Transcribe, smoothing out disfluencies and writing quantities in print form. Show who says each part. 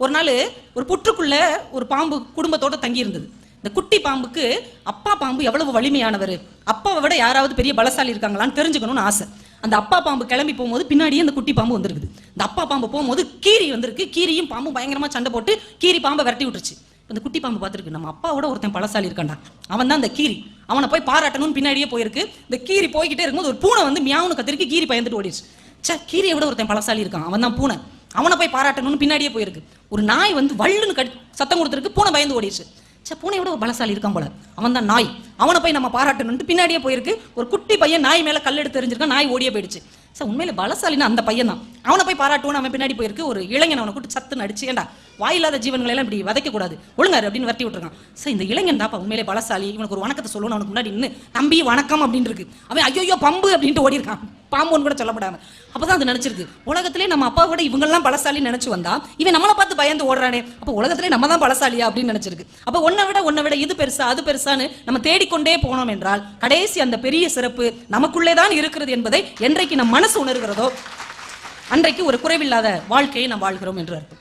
Speaker 1: ஒரு நாள் ஒரு புற்றுக்குள்ள ஒரு பாம்பு குடும்பத்தோட தங்கி இருந்தது. இந்த குட்டி பாம்புக்கு அப்பா பாம்பு எவ்வளவு வலிமையானவர், அப்பாவை விட யாராவது பெரிய பலசாலி இருக்காங்களான்னு தெரிஞ்சுக்கணும்னு ஆசை. அந்த அப்பா பாம்பு கிளம்பி போகும்போது பின்னாடியே அந்த குட்டி பாம்பு வந்திருக்குது. இந்த அப்பா பாம்பு போகும்போது கீரி வந்திருக்கு. கீரியும் பாம்பும் பயங்கரமா சண்டை போட்டு கீரி பாம்பை விரட்டி விட்டுருச்சு. அந்த குட்டி பாம்பு பார்த்துருக்கு, நம்ம அப்பாவோட ஒருத்தன் பலசாலி இருக்காண்டா, அவன் தான் அந்த கீரி, அவனை போய் பாராட்டணும்னு பின்னாடியே போயிருக்கு. இந்த கீரி போய்கிட்டே இருக்கும்போது ஒரு பூனை வந்து மியாவுன்னு கத்திருக்கு. கீரி பயந்துட்டு ஓடிடுச்சு. சே, கீரியை விட ஒருத்தன் பலசாலி இருக்கான், அவன் தான் பூனை, அவனை போய் பாராட்டணும்னு பின்னாடியே போயிருக்கு. ஒரு நாய் வந்து வள்ளுன்னு சத்தம் கொடுத்துருக்கு. பூனை பயந்து ஓடிடுச்சு. சே, பூனை விட ஒரு பலசாலி இருக்கான் போல, அவன் தான் நாய், அவனை போய் நம்ம பாராட்டணும்னு பின்னாடியே போயிருக்கு. ஒரு குட்டி பையன் நாய் மேல கல் எடுத்து தெரிஞ்சிருக்கான், நாய் ஓடியே போயிடுச்சு. சார், உண்மையில பலசாலின்னு அந்த பையன் தான், அவனை போய் பாராட்டுவோன்னு அவன் பின்னாடி போயிருக்கு. ஒரு இளைஞன் அவனை கூட்டு சத்துன்னு அடிச்சு, ஏண்டா வாயில்லாத ஜீவன்களை எல்லாம் இப்படி வதைக்க கூடாது, ஒழுங்காரு அப்படின்னு வரட்டி விட்டுருக்கான். சார், இந்த இளைஞன் தாப்பா உண்மையிலே பலசாலி, இவனுக்கு ஒரு வணக்கத்தை சொல்லணும், அவனுக்கு முன்னாடி இன்னும் தம்பி வணக்கம் அப்படின்னு இருக்கு. அவன் ஐயோ பம்பு அப்படின்ட்டு ஓடி இருக்கான், பாம்புன்னு கூட சொல்லப்படாம. அப்பதான் அது நினைச்சிருக்கு, உலகத்திலே நம்ம அப்பா கூட இவங்கெல்லாம் பலசாலின்னு நினைச்சு வந்தா இவன் நம்மளை பார்த்து பயந்து ஓடுறானே, அப்போ உலகத்திலே நம்ம தான் பலசாலியா அப்படின்னு நினைச்சிருக்கு. அப்போ ஒன்னை விட இது பெருசா அது பெருசான்னு நம்ம தேடிக்கொண்டே போனோம் என்றால் கடைசி அந்த பெரிய சிறப்பு நமக்குள்ளே தான் இருக்கிறது என்பதை என்றைக்கு நம் மனசு உணர்கிறதோ அன்றைக்கு ஒரு குறைவில்லாத வாழ்க்கையை நாம் வாழ்கிறோம் என்று அர்த்தம்.